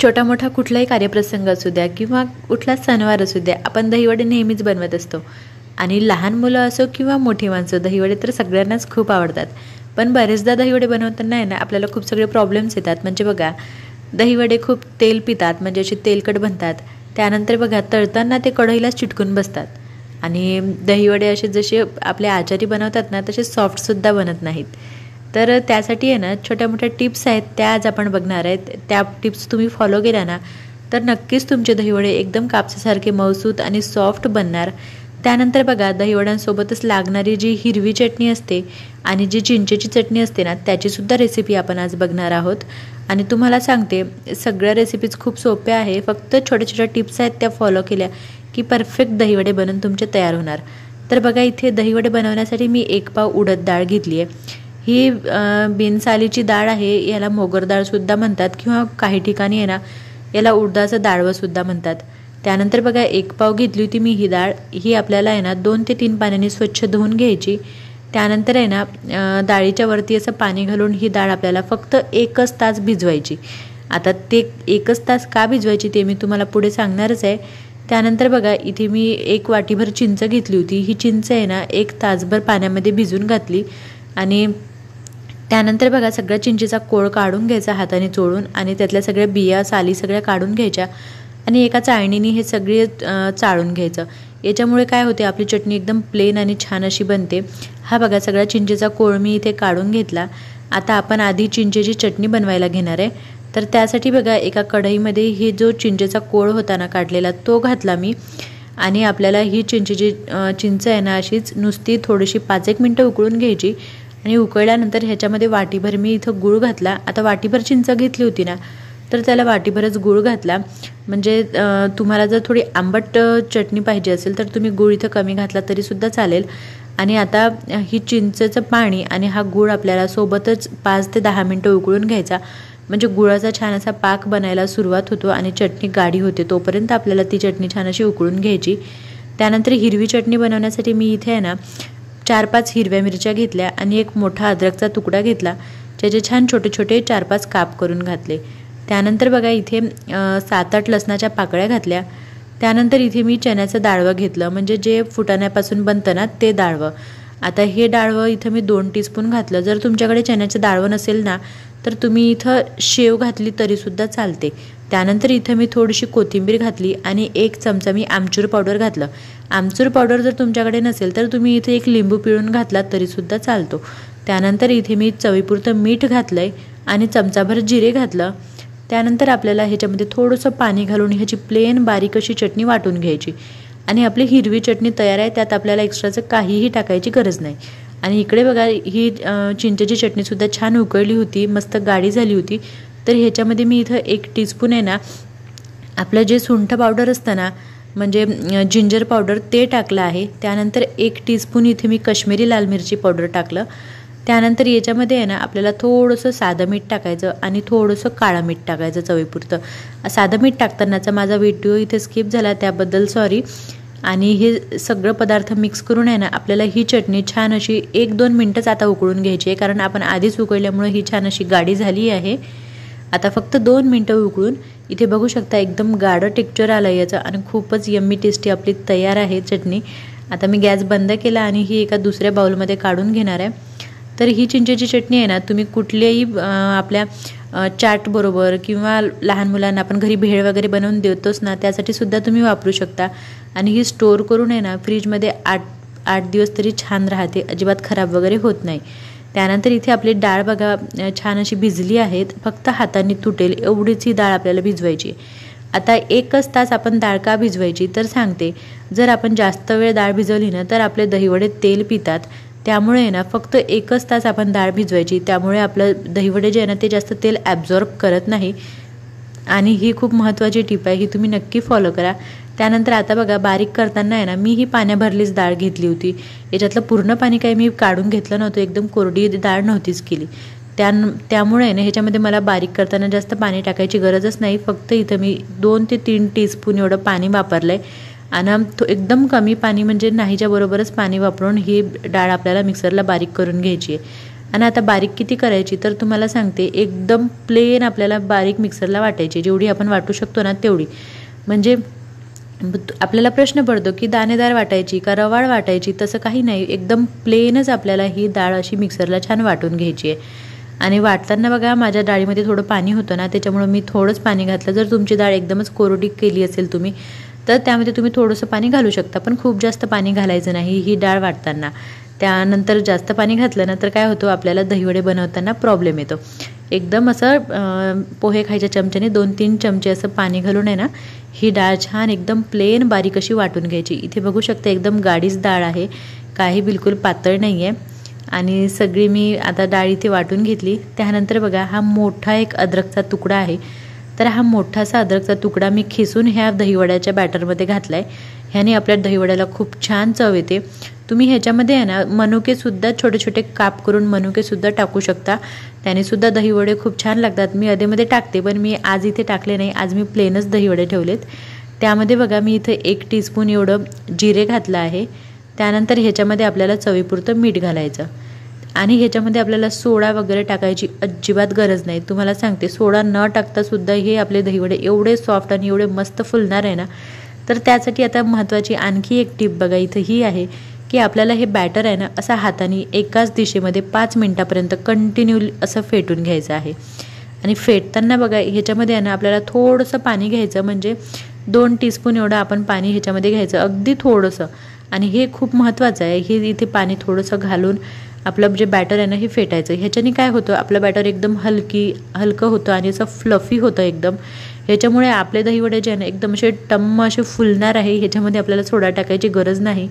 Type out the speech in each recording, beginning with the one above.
छोटा मोठा कुठलाही कार्यप्रसंग असू द्या किंवा कुठला सणवार असू द्या, आपण दहीवडे नेहमीच बनवत असतो. आणि लहान मुलं असो किंवा मोठी माणसं, दहीवडे तर सगळ्यांनाच खूप आवडतात. पण बरेचदा दहीवडे बनवताना आहे ना, आपल्याला खूप सगळे प्रॉब्लेम्स येतात. म्हणजे बघा, दहीवडे खूप तेल पितात, म्हणजे असे तेलकट बनतात. त्यानंतर बघा, तळताना ते कढईलाच चिटकून बसतात. आणि दहीवडे असे जसे आपले आचारी बनवतात ना, तसे सॉफ्टसुद्धा बनत नाहीत. तर त्यासाठी आहे ना, छोट्या मोठ्या टिप्स आहेत, त्या आज आपण बघणार आहेत. त्या टिप्स तुम्ही फॉलो केल्या ना, तर नक्कीच तुमचे दहीवडे एकदम कापसासारखे मऊसूत आणि सॉफ्ट बनणार. त्यानंतर बघा, दहीवड्यांसोबतच लागणारी जी हिरवी चटणी असते आणि जी चिंचेची चटणी असते ना, त्याचीसुद्धा रेसिपी आपण आज बघणार आहोत. आणि तुम्हाला सांगते, सगळ्या रेसिपीज खूप सोप्या आहे. फक्त छोट्या छोट्या टिप्स आहेत, त्या फॉलो केल्या की परफेक्ट दहीवडे बनून तुमचे तयार होणार. तर बघा, इथे दहीवडे बनवण्यासाठी मी 1 पाव उडद डाळ घेतली आहे. ही बिनसालीची डाळ आहे. याला मोगर डाळसुद्धा म्हणतात किंवा काही ठिकाणी आहे ना, याला उडदाचं डाळवंसुद्धा म्हणतात. त्यानंतर बघा, 1 पाव घेतली होती मी ही डाळ. ही आपल्याला आहे ना 2 ते 3 पाण्याने स्वच्छ धुवून घ्यायची. त्यानंतर आहे ना, डाळीच्या वरती असं पाणी घालून ही डाळ आपल्याला फक्त 1च तास भिजवायची. आता ते 1च तास का भिजवायची ते मी तुम्हाला पुढे सांगणारच आहे. त्यानंतर बघा, इथे मी 1 वाटीभर चिंच घेतली होती. ही चिंच आहे ना 1 तासभर पाण्यामध्ये भिजून घातली. आणि त्यानंतर बघा, सगळ्या चिंचेचा कोळ काढून घ्यायचा हाताने चोळून, आणि त्यातल्या सगळ्या बिया साली सगळ्या काढून घ्यायच्या. आणि एका चाळणीने हे सगळे चाळून घ्यायचं. याच्यामुळे काय होते, आपली चटणी एकदम प्लेन आणि छान अशी बनते. हा बघा, सगळ्या चिंचेचा कोळ मी इथे काढून घेतला. आता आपण आधी चिंचेची चटणी बनवायला घेणार आहे. तर त्यासाठी बघा, एका कढईमध्ये हे जो चिंचेचा कोळ होता ना काढलेला, तो घातला मी. आणि आपल्याला ही चिंच आहे ना, अशीच नुसती थोडीशी 5-1 मिनटं उकळून घ्यायची. आणि उकळल्यानंतर ह्याच्यामध्ये वाटीभर मी इथं गूळ घातला. आता वाटीभर चिंच घेतली होती ना, तर त्याला वाटीभरच गूळ घातला. म्हणजे तुम्हाला जर थोडी आंबट चटणी पाहिजे असेल तर तुम्ही गूळ इथं कमी घातला तरीसुद्धा चालेल. आणि आता ही चिंचेचं पाणी आणि हा गूळ आपल्याला सोबतच 5 ते 10 मिनटं उकळून घ्यायचा. म्हणजे गुळाचा छान असा पाक बनायला सुरुवात होतो आणि चटणी गाढी होते. तोपर्यंत आपल्याला ती चटणी छान अशी उकळून घ्यायची. त्यानंतर हिरवी चटणी बनवण्यासाठी मी इथे आहे ना 4-5 हिरव्या मिरच्या घेतल्या आणि 1 मोठा अद्रकचा तुकडा घेतला, ज्याचे छान छोटे छोटे 4-5 काप करून घातले. त्यानंतर बघा, इथे 7-8 लसणाच्या पाकळ्या घातल्या. त्यानंतर इथे मी चण्याचं डाळवं घेतलं, म्हणजे जे फुटाण्यापासून बनतं ना ते डाळवं. आता हे डाळवं इथं मी 2 टीस्पून घातलं. जर तुमच्याकडे चण्याचं डाळवं नसेल ना, तर तुम्ही इथं शेव घातली तरीसुद्धा चालते. त्यानंतर इथं मी थोडीशी कोथिंबीर घातली आणि 1 चमचा मी आमचूर पावडर घातलं. आमचूर पावडर जर तुमच्याकडे नसेल तर तुम्ही इथे 1 लिंबू पिळून घातला तरीसुद्धा चालतो. त्यानंतर इथे मी चवीपुरतं मीठ घातलं आहे आणि चमचाभर जिरे घातलं. त्यानंतर आपल्याला ह्याच्यामध्ये थोडंसं पाणी घालून ह्याची प्लेन बारीक अशी चटणी वाटून घ्यायची. आणि आपली हिरवी चटणी तयार आहे. त्यात आपल्याला एक्स्ट्राचं काहीही टाकायची गरज नाही. आणि इकडे बघा, ही चिंचेची चटणीसुद्धा छान उकळली होती, मस्त गाढी झाली होती. तर ह्याच्यामध्ये मी इथं 1 टीस्पून आहे ना, आपलं जे सुंठ पावडर असतं ना, म्हणजे जिंजर पावडर, ते टाकलं आहे. त्यानंतर 1 टीस्पून इथे मी काश्मीरी लाल मिरची पावडर टाकलं. त्यानंतर याच्यामध्ये आहे ना, आपल्याला थोडंसं साधं मीठ टाकायचं आणि थोडंसं काळं मीठ टाकायचं चवीपुरतं. साधं मीठ टाकतानाचा माझा व्हिडिओ इथे स्किप झाला, त्याबद्दल सॉरी. आणि हे सगळं पदार्थ मिक्स करून आहे ना, आपल्याला ही चटणी छान अशी 1-2 मिनटंच आता उकळून घ्यायची आहे, कारण आपण आधीच उकळल्यामुळे ही छान अशी गाढी झाली आहे. आता फक्त 2 मिनटं उकळून इथे बघू शकता, एकदम गाढं टेक्स्चर आलं याचं आणि खूपच यम्मी टेस्टी आपली तयार आहे चटणी. आता मी गॅस बंद केला आणि ही एका दुसऱ्या बाउलमध्ये काढून घेणार आहे. तर ही चिंचेची चटणी आहे ना, तुम्ही कुठल्याही आपल्या चाटबरोबर किंवा लहान मुलांना आपण घरी भेळ वगैरे बनवून देतोच ना, त्यासाठी सुद्धा तुम्ही वापरू शकता. आणि ही स्टोअर करून आहे ना, फ्रीजमध्ये 8 दिवस तरी छान राहते, अजिबात खराब वगैरे होत नाही. त्यानंतर इथे आपली डाळ बघा छान अशी भिजली आहे. फक्त हाताने तुटेल एवढीच ही डाळ आपल्याला भिजवायची. आता 1च तास आपण डाळ का भिजवायची तर सांगते. जर आपण जास्त वेळ डाळ भिजवली ना, तर आपले दहीवडे तेल पितात. त्यामुळे ना, फक्त 1च तास आपण डाळ भिजवायची. त्यामुळे आपलं दहीवडे जे आहे ना, ते जास्त तेल ॲब्झॉर्ब करत नाही. आणि ही खूप महत्त्वाची टिप आहे, ही तुम्ही नक्की फॉलो करा. त्यानंतर आता बघा, बारीक करताना आहे ना, मी ही पाण्याभरलीच डाळ घेतली होती. याच्यातलं पूर्ण पाणी काही मी काढून घेतलं नव्हतं, एकदम कोरडी डाळ नव्हतीच केली. त्यामुळे ना, ह्याच्यामध्ये मला बारीक करताना जास्त पाणी टाकायची गरजच नाही. फक्त इथं मी 2 ते 3 टीस्पून एवढं पाणी वापरलं आहे. आणि एकदम कमी पाणी, म्हणजे नाहीच्या बरोबरच पाणी वापरून ही डाळ आपल्याला मिक्सरला बारीक करून घ्यायची आहे. आणि आता बारीक किती करायची तर तुम्हाला सांगते, एकदम प्लेन आपल्याला बारीक मिक्सरला वाटायची, जेवढी आपण वाटू शकतो ना तेवढी. म्हणजे आपल्याला प्रश्न पडतो की दाणेदार वाटायची का रवाळ वाटायची, तसं काही नाही, एकदम प्लेनच आपल्याला ही डाळ अशी मिक्सरला छान वाटून घ्यायची आहे. आणि वाटताना बघा माझ्या डाळीमध्ये थोडं पाणी होतं ना, त्याच्यामुळे मी थोडंच पाणी घातलं. जर तुमची डाळ एकदमच कोरडी केली असेल तुम्ही तर त्यामध्ये तुम्ही थोडंसं पाणी घालू शकता, पण खूप जास्त पाणी घालायचं नाही ही डाळ वाटताना. त्यानंतर जास्त पाणी घातलं ना तर काय होतं, आपल्याला दहीवडे बनवताना प्रॉब्लेम येतो. एकदम असं पोहे खायच्या चमच्याने 2-3 चमचे असं पाणी घालून आहे ना ही डाळ छान एकदम प्लेन बारीक अशी वाटून घ्यायची. इथे बघू शकता एकदम गाढीच डाळ आहे, काही बिलकुल पातळ नाही आहे. आणि सगळी मी आता डाळ इथे वाटून घेतली. त्यानंतर बघा हा मोठा एक अद्रकचा तुकडा आहे, तर हा मोठासा अद्रकचा तुकडा मी खिसून ह्या दहीवड्याच्या बॅटरमध्ये घातला आहे. ह्याने आपल्या दहीवड्याला खूप छान चव येते. तुम्ही ह्याच्यामध्ये आहे ना मनुकेसुद्धा छोटे छोटे काप करून मनुकेसुद्धा टाकू शकता, त्यानेसुद्धा दहीवडे खूप छान लागतात. मी अधेमध्ये टाकते, पण मी आज इथे टाकले नाही, आज मी प्लेनच दहीवडे ठेवलेत. त्यामध्ये बघा मी इथे 1 टीस्पून एवढं जिरे घातलं आहे. त्यानंतर ह्याच्यामध्ये आपल्याला चवीपुरतं मीठ घालायचं आणि ह्याच्यामध्ये आपल्याला सोडा वगैरे टाकायची अजिबात गरज नाही. तुम्हाला सांगते, सोडा न टाकतासुद्धा हे आपले दहीवडे एवढे सॉफ्ट आणि एवढे मस्त फुलणार आहे ना. तर त्यासाठी आता महत्त्वाची आणखी एक टिप बघा इथं ही आहे की आपल्याला हे बॅटर आहे ना असं हाताने एकाच दिशेमध्ये 5 मिनटापर्यंत कंटिन्यू असं फेटून घ्यायचं आहे. आणि फेटताना बघा ह्याच्यामध्ये आहे ना आपल्याला थोडंसं पाणी घ्यायचं, म्हणजे 2 टीस्पून एवढं आपण पाणी ह्याच्यामध्ये घ्यायचं, अगदी थोडंसं. आणि हे खूप महत्त्वाचं आहे, हे इथे पाणी थोडंसं घालून आपलं जे बॅटर आहे ना हे फेटायचं. ह्याच्याने काय होतं, आपलं बॅटर एकदम हलकं होतं आणि असं फ्लफी होतं एकदम. ह्याच्यामुळे आपले दहीवडे जे आहे ना एकदम असे टम्म असे फुलणार आहे. ह्याच्यामध्ये आपल्याला सोडा टाकायची गरज नाही,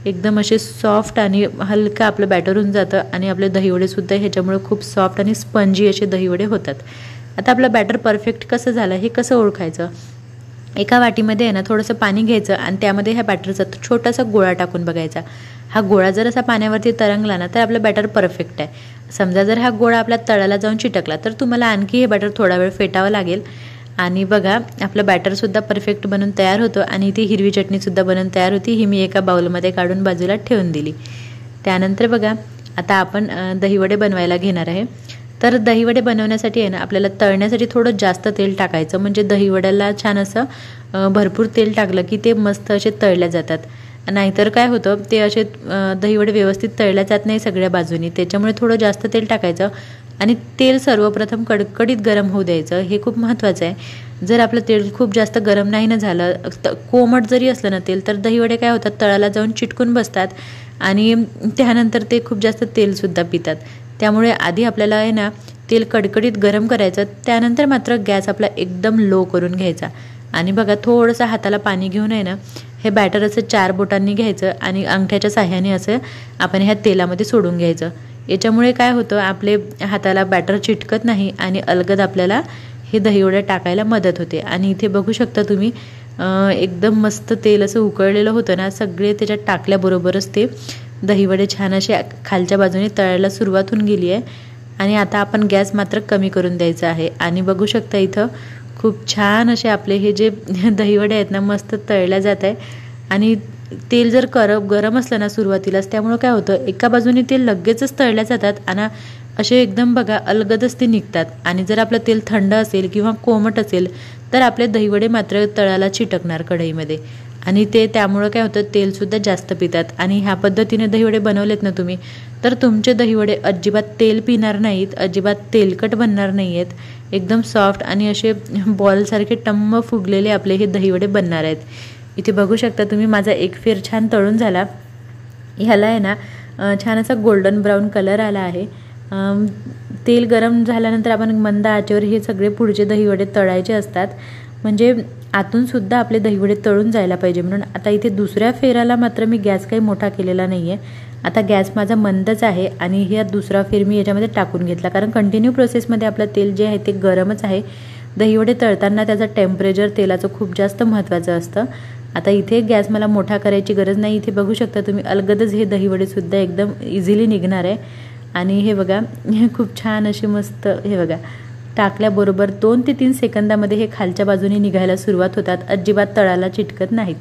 एकदम असे सॉफ्ट आणि हलकं आपलं बॅटर होऊन जातं आणि आपले दहीवडेसुद्धा ह्याच्यामुळे खूप सॉफ्ट आणि स्पंजी असे दहीवडे होतात. आता आपलं बॅटर परफेक्ट कसं झालं हे कसं ओळखायचं, एका वाटीमध्ये आहे ना थोडंसं पाणी घ्यायचं आणि त्यामध्ये ह्या बॅटरचा छोटासा गोळा टाकून बघायचा. हा गोळा जर असा पाण्यावरती तरंगला ना तर आपलं बॅटर परफेक्ट आहे. समजा जर हा गोळा आपल्या तळाला जाऊन चिटकला तर तुम्हाला आणखी हे बॅटर थोडा वेळ फेटावं लागेल. आणि बघा आपलं बॅटरसुद्धा परफेक्ट बनून तयार होतं आणि इथे हिरवी चटणीसुद्धा बनवून तयार होती. ही मी एका बाउलमध्ये काढून बाजूला ठेवून दिली. त्यानंतर बघा आता आपण दहीवडे बनवायला घेणार आहे. तर दहीवडे बनवण्यासाठी आहे ना आपल्याला तळण्यासाठी थोडं जास्त तेल टाकायचं, म्हणजे दहीवड्याला छान असं भरपूर तेल टाकलं की ते मस्त असे तळल्या जातात. नाहीतर काय होतं, ते असे दहीवडे व्यवस्थित तळल्या जात नाही सगळ्या बाजूनी. त्याच्यामुळे थोडं जास्त तेल टाकायचं आणि तेल सर्वप्रथम कडकडीत गरम होऊ द्यायचं, हे खूप महत्त्वाचं आहे. जर आपलं तेल खूप जास्त गरम नाही ना झालं, कोमट जरी असलं ना तेल, तर दहीवडे काय होतात तळाला जाऊन चिटकून बसतात आणि त्यानंतर ते खूप जास्त तेलसुद्धा पितात. त्यामुळे आधी आपल्याला आहे ना तेल कडकडीत गरम करायचं, त्यानंतर मात्र गॅस आपला एकदम लो करून घ्यायचा. आणि बघा थोडंसं हाताला पाणी घेऊन आहे ना हे बॅटर असं 4 बोटांनी घ्यायचं आणि अंगठ्याच्या साह्याने असं आपण ह्या तेलामध्ये सोडून घ्यायचं. याच्यामुळे काय होतं, आपले हाताला बॅटर चिटकत नाही आणि अलगद आपल्याला हे दहीवडे टाकायला मदत होते. आणि इथे बघू शकता तुम्ही एकदम मस्त तेल असं उकळलेलं होतं ना, सगळे त्याच्यात टाकल्याबरोबरच ते दहीवडे छान असे खालच्या बाजूने तळायला सुरुवात होऊन गेली आहे. आणि आता आपण गॅस मात्र कमी करून द्यायचा आहे. आणि बघू शकता इथं खूप छान असे आपले हे जे दहीवडे आहेत ना मस्त तळल्या जात आहे. आणि तेल जर गरम असलं ना सुरुवातीलाच, त्यामुळं काय होतं एका बाजूने तेल लगेचच तळल्या जातात आणि असे एकदम बघा अलगदच ते निघतात. आणि जर आपलं तेल थंड असेल किंवा कोमट असेल तर आपले दहीवडे मात्र तळाला चिटकणार कढईमध्ये आणि ते त्यामुळं काय होतं तेलसुद्धा जास्त पितात. आणि ह्या पद्धतीने दहीवडे बनवलेत ना तुम्ही तर तुमचे दहीवडे अजिबात तेल पिणार नाहीत, अजिबात तेलकट बनणार नाही आहेत, एकदम सॉफ्ट आणि असे बॉलसारखे टम्म फुगलेले आपले हे दहीवडे बनणार आहेत. इथे बघू शकता तुम्ही माझा एक फेर छान तळून झाला. ह्याला आहे ना छान असा गोल्डन ब्राऊन कलर आला आहे. तेल गरम झाल्यानंतर आपण मंद आचेवर हे सगळे पुढचे दहीवडे तळायचे असतात, म्हणजे आतूनसुद्धा आपले दहीवडे तळून जायला पाहिजे म्हणून. आता इथे दुसऱ्या फेराला मात्र मी गॅस काही मोठा केलेला नाही आहे. आता गॅस माझा मंदच आहे आणि हे दुसरा फेर मी याच्यामध्ये टाकून घेतला, कारण कंटिन्यू प्रोसेसमध्ये आपलं तेल जे आहे ते गरमच आहे. दहीवडे तळताना त्याचं टेम्परेचर तेलाचं खूप जास्त महत्त्वाचं असतं. आता इथे गॅस मला मोठा करायची गरज नाही. इथे बघू शकता तुम्ही अलगदच हे दहीवडेसुद्धा एकदम इझिली निघणार आहे. आणि हे बघा खूप छान असे मस्त हे बघा टाकल्याबरोबर 2 ते 3 सेकंदामध्ये हे खालच्या बाजूने निघायला सुरुवात होतात, अजिबात तळाला चिटकत नाहीत.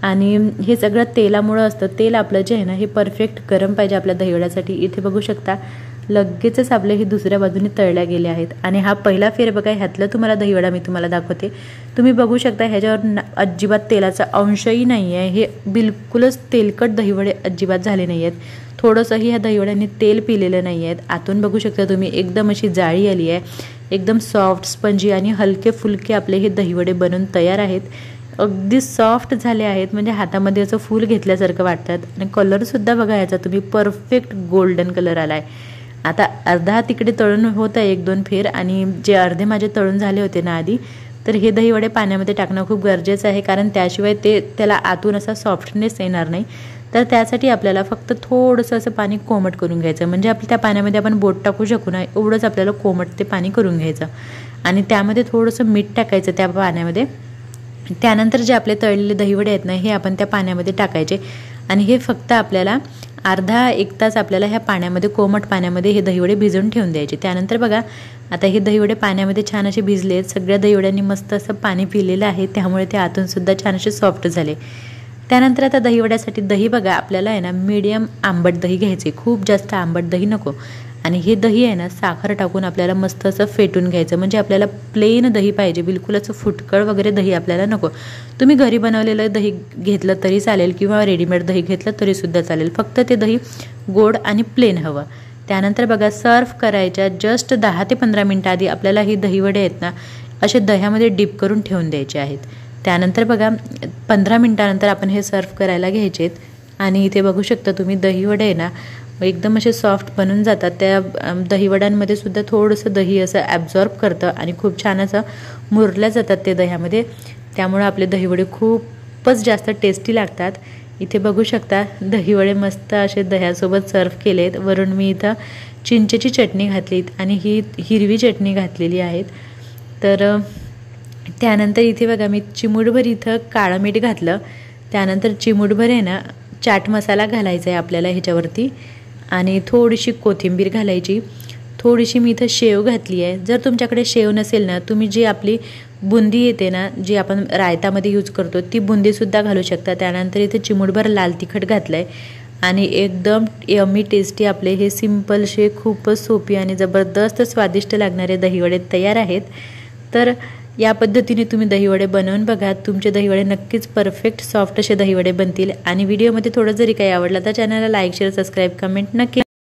आणि हे सगळं तेलामुळं असतं. तेल आपलं जे आहे ना हे परफेक्ट गरम पाहिजे आपल्या दहीवड्यासाठी. इथे बघू शकता लगेचच आपले हे दुसऱ्या बाजूने तळल्या गेले आहेत. आणि हा पहिला फेर बघा, ह्यातलं तुम्हाला दहीवडा मी तुम्हाला दाखवते. तुम्ही बघू शकता ह्याच्यावर अजिबात तेलाचा अंशही नाही आहे. हे बिलकुलच तेलकट दहीवडे अजिबात झाले नाही आहेत. थोडंसंही ह्या दहीवड्यांनी तेल पिलेलं नाही आहेत. आतून बघू शकता तुम्ही एकदम अशी जाळी आली आहे. एकदम सॉफ्ट स्पंजी आणि हलके फुलके आपले हे दहीवडे बनून तयार आहेत. अगदी सॉफ्ट झाले आहेत, म्हणजे हातामध्ये असं फूल घेतल्यासारखं वाटतात. आणि कलरसुद्धा बघा ह्याचा तुम्ही परफेक्ट गोल्डन कलर आला आहे. आता अर्धा तिकडे तळून होत आहे 1-2 फेर, आणि जे अर्धे माझे तळून झाले होते ना आधी, तर हे दहीवडे पाण्यामध्ये टाकणं खूप गरजेचं आहे, कारण त्याशिवाय त्याला आतून असा सॉफ्टनेस येणार नाही. तर त्यासाठी आपल्याला फक्त थोडंसं असं पाणी कोमट करून घ्यायचं, म्हणजे आपल्या त्या पाण्यामध्ये आपण बोट टाकू शकू ना एवढंच आपल्याला कोमट ते पाणी करून घ्यायचं. आणि त्यामध्ये थोडंसं मीठ टाकायचं त्या पाण्यामध्ये. त्यानंतर जे आपले तळलेले दहीवडे आहेत ना, हे आपण त्या पाण्यामध्ये टाकायचे. आणि हे फक्त आपल्याला अर्धा 1 तास आपल्याला ह्या पाण्यामध्ये, कोमट पाण्यामध्ये हे दहीवडे भिजवून ठेवून द्यायचे. त्यानंतर बघा, आता हे दहीवडे पाण्यामध्ये छान असे भिजले आहेत. सगळ्या दहीवड्यांनी मस्त असं पाणी पिलेलं आहे, त्यामुळे ते आतूनसुद्धा छान असे सॉफ्ट झाले. त्यानंतर आता दहीवड्यासाठी दही बघा, आपल्याला आहे ना मीडियम आंबट दही घ्यायचे, खूप जास्त आंबट दही नको. आणि हे दही आहे ना साखर टाकून आपल्याला मस्त असं फेटून घ्यायचं, म्हणजे आपल्याला प्लेन दही पाहिजे, बिलकुल असं फुटकळ वगैरे दही आपल्याला नको. तुम्ही घरी बनवलेलं दही घेतलं तरी चालेल किंवा रेडीमेड दही घेतलं तरीसुद्धा चालेल, फक्त ते दही गोड आणि प्लेन हवं. त्यानंतर बघा, सर्व करायच्या जस्ट 10 ते 15 मिनटं आधी आपल्याला ही दहीवडे आहेत ना असे दह्यामध्ये डीप करून ठेवून द्यायचे आहेत. त्यानंतर बघा 15 मिनटानंतर आपण हे सर्व करायला घ्यायचे आहेत. आणि इथे बघू शकता तुम्ही दहीवडे आहे ना एकदम असे सॉफ्ट बनून जातात. त्या दहीवड्यांमध्ये सुद्धा थोडंसं दही असं ॲब्झॉर्ब करतं आणि खूप छान असं मुरल्या जातात ते दह्यामध्ये. त्यामुळे आपले दहीवडे खूपच जास्त टेस्टी लागतात. इथे बघू शकता दहीवडे मस्त असे दह्यासोबत सर्व केलेत. वरून मी इथं चिंचेची चटणी घातली आणि ही हिरवी चटणी घातलेली आहेत. तर त्यानंतर इथे बघा, मी चिमूटभर इथं काळं मीठ घातलं. त्यानंतर चिमूटभर आहे ना चाट मसाला घालायचा आहे आपल्याला ह्याच्यावरती, आणि थोडीशी कोथिंबीर घालायची. थोडीशी मी इथं शेव घातली आहे. जर तुमच्याकडे शेव नसेल ना, तुम्ही जी आपली बुंदी येते ना, जी आपण रायतामध्ये यूज करतो, ती बुंदीसुद्धा घालू शकता. त्यानंतर इथे चिमूटभर लाल तिखट घातलं आहे. आणि एकदम यम्मी टेस्टी आपले हे सिम्पलशे, खूपच सोपी आणि जबरदस्त स्वादिष्ट लागणारे दहीवडे तयार आहेत. तर या पद्धतीने तुम्ही दहीवडे बनवून बघा, तुमचे दहीवडे नक्कीच परफेक्ट सॉफ्ट असे दहीवडे बनतील. आणि व्हिडिओमध्ये थोडं जरी काही आवडलं तर चॅनलला लाईक, शेअर, सबस्क्राईब, कमेंट नक्की